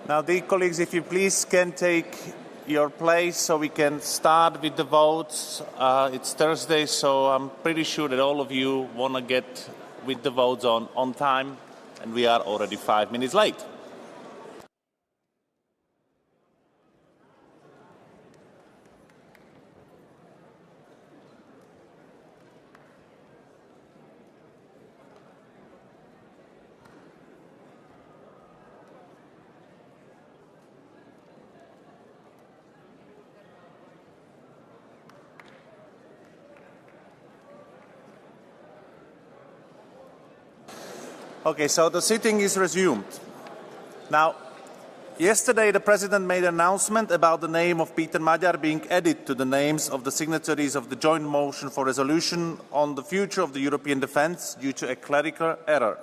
Now, dear colleagues, if you please can take your place so we can start with the votes. It's Thursday, so I'm pretty sure that all of you want to get with the votes on time, and we are already 5 minutes late. Okay, so the sitting is resumed. Now, yesterday the President made an announcement about the name of Peter Magyar being added to the names of the signatories of the joint motion for resolution on the future of the European defence due to a clerical error.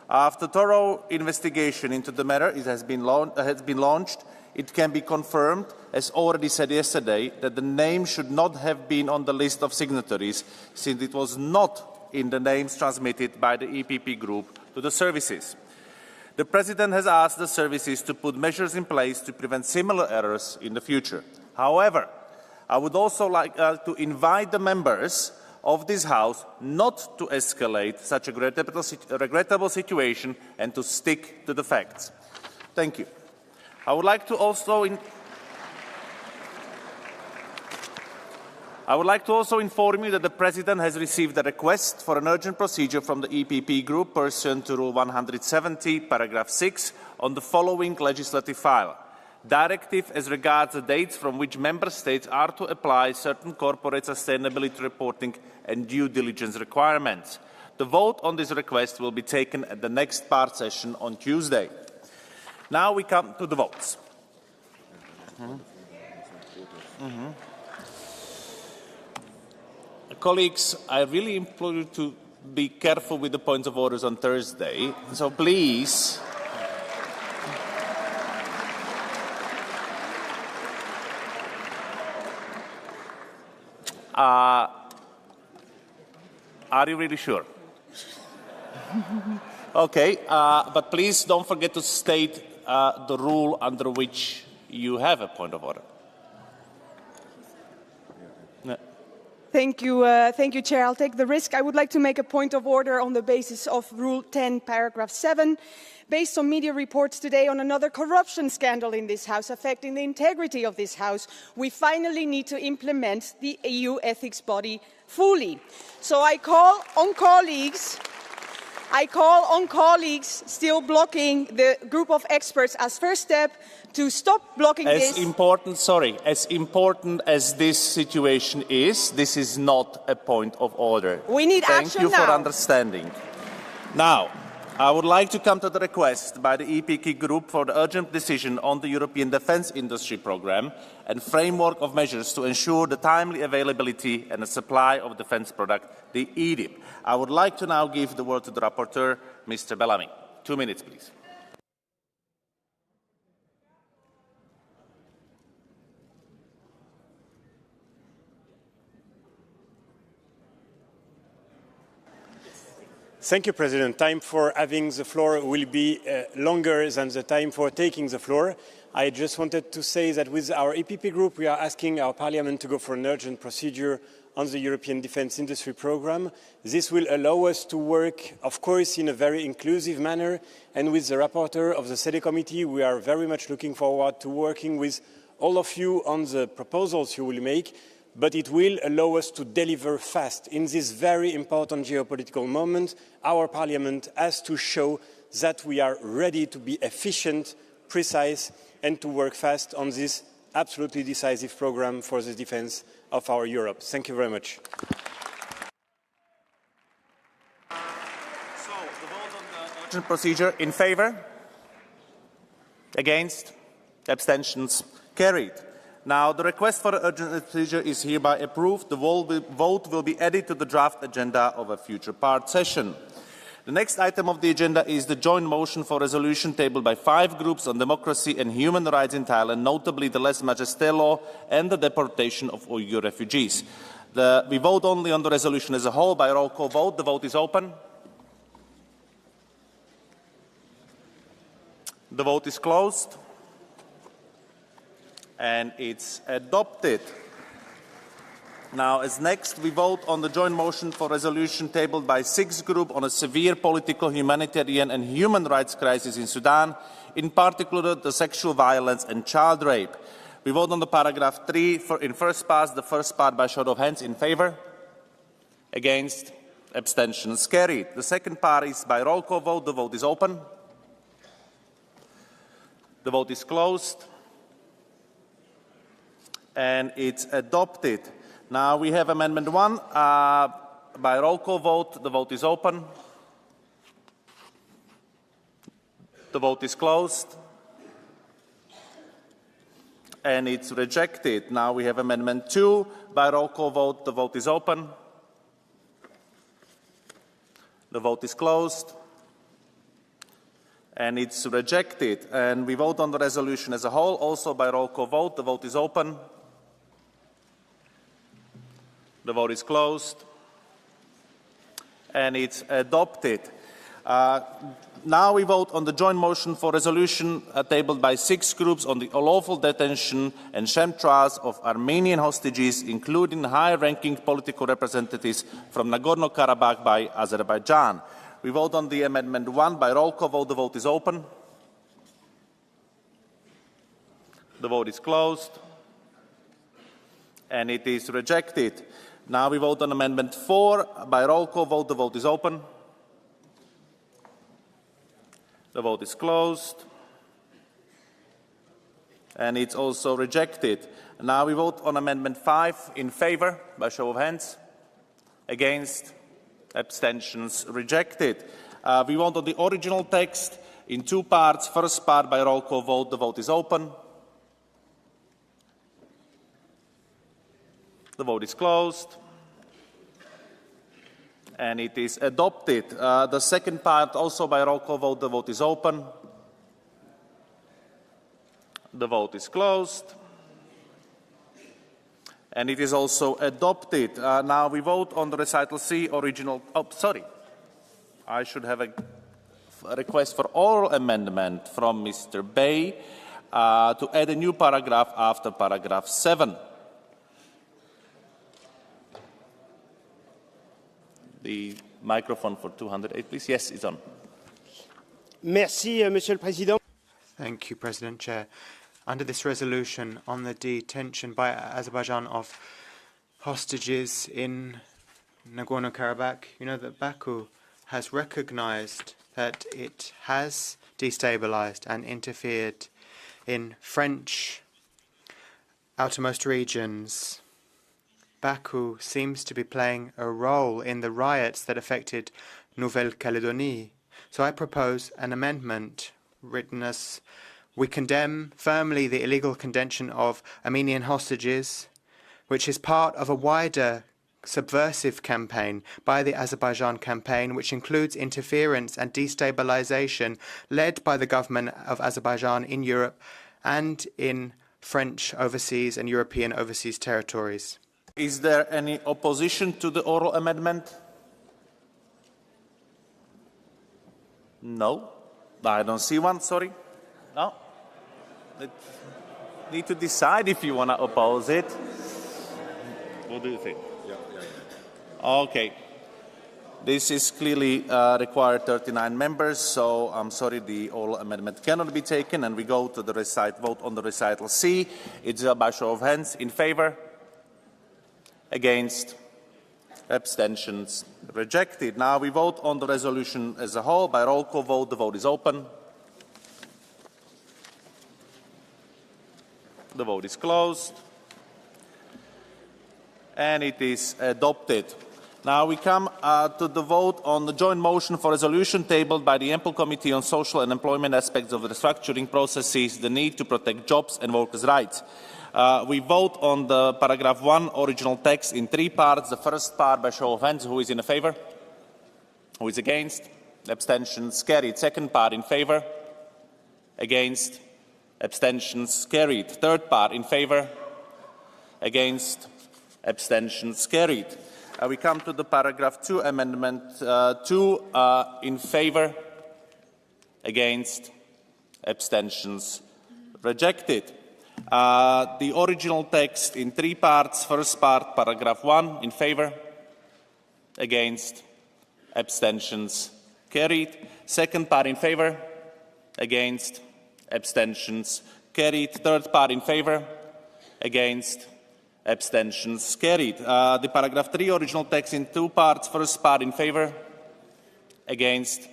After thorough investigation into the matter, it has been launched. It can be confirmed, as already said yesterday, that the name should not have been on the list of signatories, since it was not in the names transmitted by the EPP group to the services. The President has asked the services to put measures in place to prevent similar errors in the future. However, I would also like to invite the members of this House not to escalate such a regrettable situation and to stick to the facts. Thank you. I would like to also inform you that the President has received a request for an urgent procedure from the EPP Group pursuant to Rule 170, paragraph 6, on the following legislative file. Directive as regards the dates from which Member States are to apply certain corporate sustainability reporting and due diligence requirements. The vote on this request will be taken at the next part session on Tuesday. Now we come to the votes. Colleagues, I really implore you to be careful with the points of orders on Thursday. So please, are you really sure? Okay, but please don't forget to state the rule under which you have a point of order. Thank you, Chair. I'll take the risk. I would like to make a point of order on the basis of Rule 10, paragraph 7. Based on media reports today on another corruption scandal in this House affecting the integrity of this House, we finally need to implement the EU ethics body fully. So I call on colleagues still blocking the group of experts as first step to stop blocking this. As important as this situation is, this is not a point of order. We need action now. Thank you for understanding. Now, I would like to come to the request by the EPP Group for the urgent decision on the European Defence Industry Programme and framework of measures to ensure the timely availability and the supply of defence products, the EDIP. I would like to now give the word to the rapporteur, Mr. Bellamy. 2 minutes, please. Thank you, President. Time for having the floor will be longer than the time for taking the floor. I just wanted to say that with our EPP group, we are asking our Parliament to go for an urgent procedure on the European Defence Industry Programme. This will allow us to work, of course, in a very inclusive manner. And with the rapporteur of the SEDE committee, we are very much looking forward to working with all of you on the proposals you will make. But it will allow us to deliver fast. In this very important geopolitical moment, our Parliament has to show that we are ready to be efficient, precise, and to work fast on this absolutely decisive programme for the defence of our Europe. Thank you very much. So, the vote on the urgent procedure in favour? Against? Abstentions? Carried. Now, the request for the urgent procedure is hereby approved. The vote will be added to the draft agenda of a future part session. The next item of the agenda is the joint motion for resolution tabled by 5 groups on democracy and human rights in Thailand, notably the lèse-majesté law and the deportation of Uyghur refugees. We vote only on the resolution as a whole by roll call vote. The vote is open. The vote is closed. and it's adopted. Now, as next, we vote on the joint motion for resolution tabled by 6 groups on a severe political, humanitarian and human rights crisis in Sudan, in particular the sexual violence and child rape. We vote on the paragraph 3 in first part, the first part by show of hands in favor, against, abstentions carried. The second part is by roll call vote. The vote is open. The vote is closed. And it's adopted. Now we have Amendment 1 by roll call vote. The vote is open. The vote is closed. And it's rejected. Now we have Amendment 2 by roll call vote. The vote is open. The vote is closed. And it's rejected. And we vote on the resolution as a whole, also by roll call vote. The vote is open. The vote is closed. And it's adopted. Now we vote on the joint motion for resolution tabled by 6 groups on the unlawful detention and sham trials of Armenian hostages, including high-ranking political representatives from Nagorno-Karabakh by Azerbaijan. We vote on the Amendment 1 by roll call vote. The vote is open. The vote is closed. And it is rejected. Now we vote on Amendment 4 by roll call vote. The vote is open. The vote is closed. And it's also rejected. Now we vote on Amendment 5 in favor by show of hands. Against, abstentions rejected. We vote on the original text in 2 parts. First part by roll call vote. The vote is open. The vote is closed. And it is adopted. The second part also by roll call vote. The vote is open. The vote is closed. And it is also adopted. Now we vote on the recital C original. Oh, sorry. I should have a request for oral amendment from Mr. Bay to add a new paragraph after paragraph 7. The microphone for 208, please. Yes, it's on. Merci, Monsieur le Président. Thank you, President Chair. Under this resolution on the detention by Azerbaijan of hostages in Nagorno-Karabakh, you know that Baku has recognized that it has destabilized and interfered in French outermost regions. Baku seems to be playing a role in the riots that affected Nouvelle-Calédonie. So I propose an amendment written as: we condemn firmly the illegal detention of Armenian hostages, which is part of a wider subversive campaign by the Azerbaijan campaign, which includes interference and destabilization led by the government of Azerbaijan in Europe and in French overseas and European overseas territories. Is there any opposition to the oral amendment? No. I don't see one, sorry. No. You need to decide if you want to oppose it. What do you think? Okay. This is clearly required 39 members, so I'm sorry the oral amendment cannot be taken, and we go to the vote on the recital C. It's by show of hands. In favor? Against? Abstentions? Rejected. Now we vote on the resolution as a whole by roll call vote. The vote is open. The vote is closed. And it is adopted. Now we come to the vote on the joint motion for resolution tabled by the Ample Committee on Social and Employment Aspects of the Restructuring Processes, the need to protect jobs and workers' rights. We vote on the paragraph 1 original text in 3 parts. The first part by show of hands. Who is in favor? Who is against? Abstentions carried. Second part in favor? Against? Abstentions carried. Third part in favor? Against? Abstentions carried. We come to the paragraph 2 amendment 2 in favor? Against? Abstentions rejected. The original text in 3 parts. First part, paragraph 1, in favor, against, abstentions, carried. Second part in favor, against, abstentions, carried. Third part in favor, against, abstentions, carried. The paragraph 3, original text in 2 parts. First part in favor, against,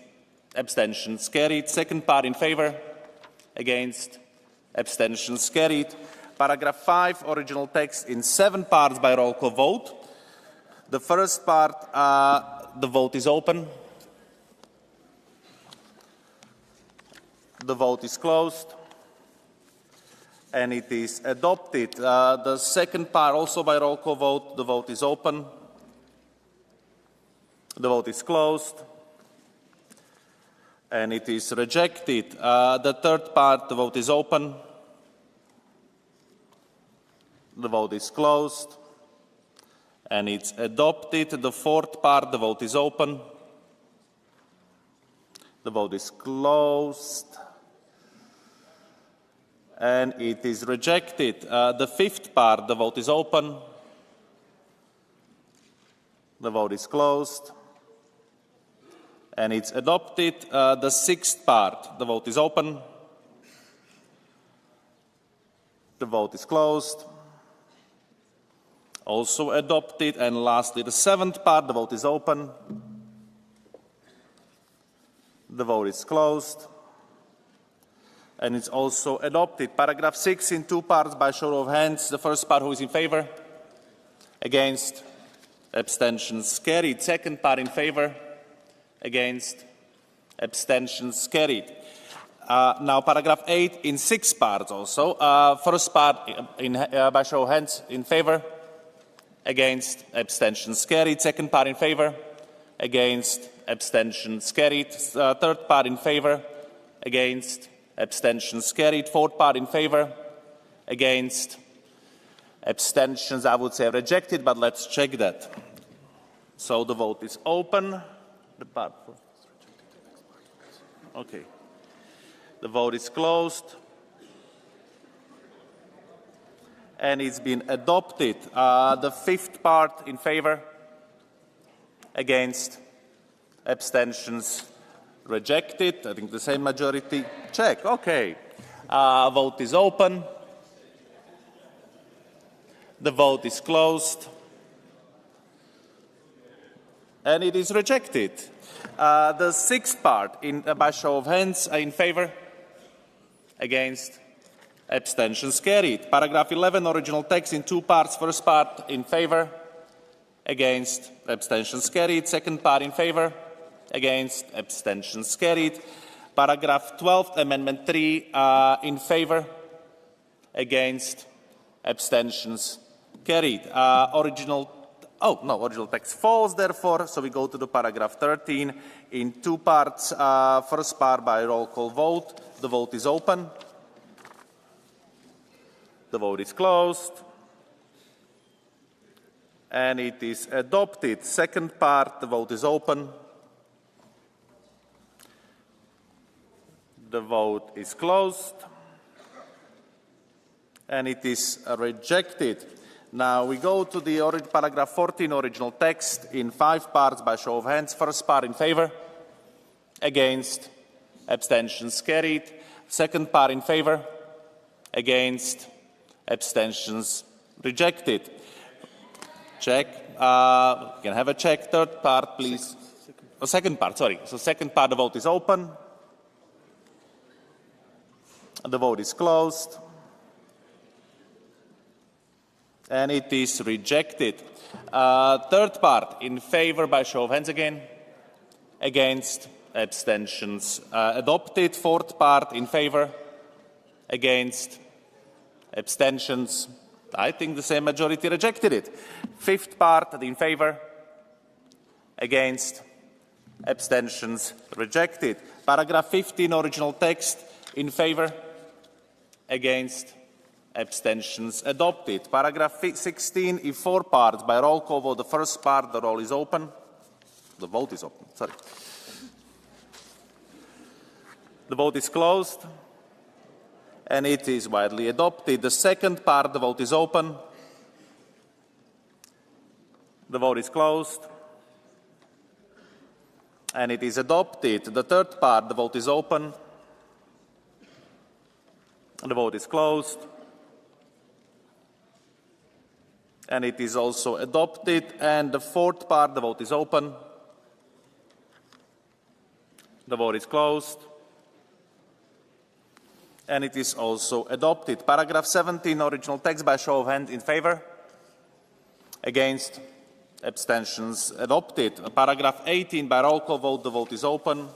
abstentions, carried. Second part in favor, against, abstentions, carried. Paragraph 5, original text in 7 parts by roll call vote. The first part, the vote is open. The vote is closed. And it is adopted. The second part, also by roll call vote, the vote is open. The vote is closed. And it is rejected. The third part, the vote is open. The vote is closed. And it's adopted. The fourth part, the vote is open. The vote is closed. And it is rejected. The fifth part, the vote is open. The vote is closed. And it's adopted. The sixth part, the vote is open. The vote is closed. Also adopted. And lastly, the seventh part, the vote is open. The vote is closed. And it's also adopted. Paragraph 6 in 2 parts by show of hands. The first part, who is in favor? Against? Abstentions carried. Second part, in favor? Against? Abstentions carried. Now paragraph 8 in 6 parts also. First part by show of hands, in favor? Against? Abstentions carried. Second part, in favor? Against? Abstentions carried. Third part, in favor? Against? Abstentions carried. Fourth part, in favor? Against? Abstentions, I would say rejected, but let's check that. So the vote is open. The part. Okay. The vote is closed. And it's been adopted. The fifth part, in favor? Against? Abstentions rejected. I think the same majority. Check. Okay. Vote is open. The vote is closed. And it is rejected. The sixth part, by show of hands, in favor? Against? Abstentions carried. Paragraph 11, original text in 2 parts. First part, in favor? Against? Abstentions carried. Second part, in favor? Against? Abstentions carried. Paragraph 12, Amendment 3, in favor? Against? Abstentions carried. Original text falls, therefore, so we go to the paragraph 13 in 2 parts. First part by roll call vote. The vote is open. The vote is closed. And it is adopted. Second part, the vote is open. The vote is closed. And it is rejected. Now we go to the paragraph 14, original text in 5 parts by show of hands. First part, in favor? Against? Abstentions carried. Second part, in favor? Against? Abstentions rejected. Check. You can have a check. Third part, please. Second part, sorry. So second part, the vote is open. The vote is closed. And it is rejected. Third part, in favor by show of hands again. Against? Abstentions adopted. Fourth part, in favor? Against? Abstentions. I think the same majority rejected it. Fifth part, in favor? Against? Abstentions rejected. Paragraph 15, original text, in favor? Against? Abstentions adopted. Paragraph 16 in 4 parts by roll call vote. The first part, the roll is open. The vote is open, sorry. The vote is closed. and it is widely adopted. The second part, the vote is open. The vote is closed, and it is adopted. The third part, the vote is open. The vote is closed, and it is also adopted. And the fourth part, the vote is open. The vote is closed, and it is also adopted. Paragraph 17, original text, by show of hands, in favor? Against? Abstentions? Adopted. Paragraph 18, by roll call vote, the vote is open.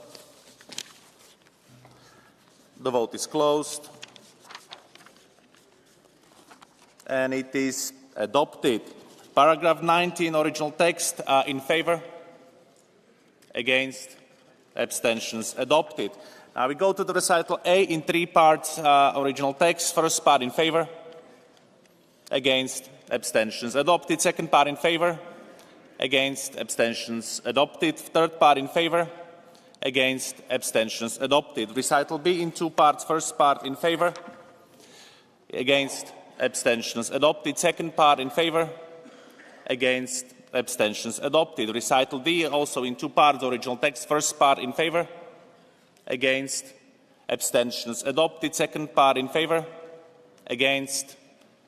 The vote is closed, and it is adopted. Paragraph 19, original text, in favor? Against? Abstentions? Adopted. Now we go to the recital A in three parts, original text. First part, in favor? Against? Abstentions? Adopted. Second part, in favor? Against? Abstentions? Adopted. Third part, in favor? Against? Abstentions? Adopted. Recital B in two parts. First part, in favor? Against? Abstentions? Adopted. Second part, in favor? Against? Abstentions? Adopted. Recital D also in two parts, original text. First part, in favor? Against? Abstentions? Adopted. Second part, in favor? Against?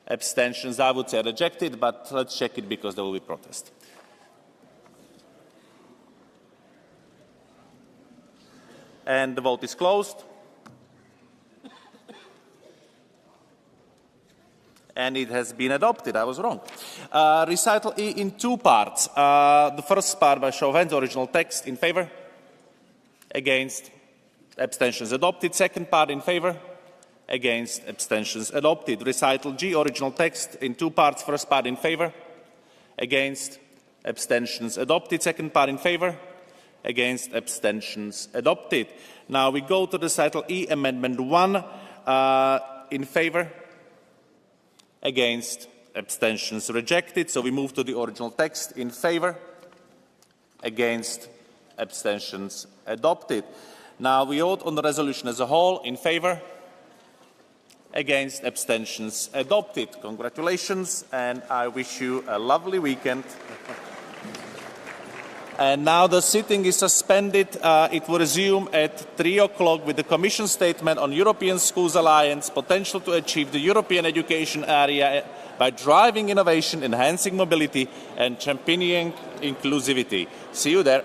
Abstentions? I would say rejected, but let's check it because there will be protest. And the vote is closed. And it has been adopted. I was wrong. Recital E in two parts. The first part, by show of hands, original text, in favor? Against? Abstentions? Adopted. Second part, in favor? Against? Abstentions? Adopted. Recital G, original text, in two parts. First part, in favor? Against? Abstentions? Adopted. Second part, in favor? Against? Abstentions? Adopted. Now we go to recital E, amendment 1, in favor? Against? Abstentions? Rejected. So we move to the original text, in favor? Against? Abstentions? Adopted. Now we vote on the resolution as a whole, in favor? Against? Abstentions? Adopted. Congratulations, and I wish you a lovely weekend. And now the sitting is suspended. It will resume at 3 o'clock with the Commission statement on European Schools Alliance, potential to achieve the European education area by driving innovation, enhancing mobility and championing inclusivity. See you there.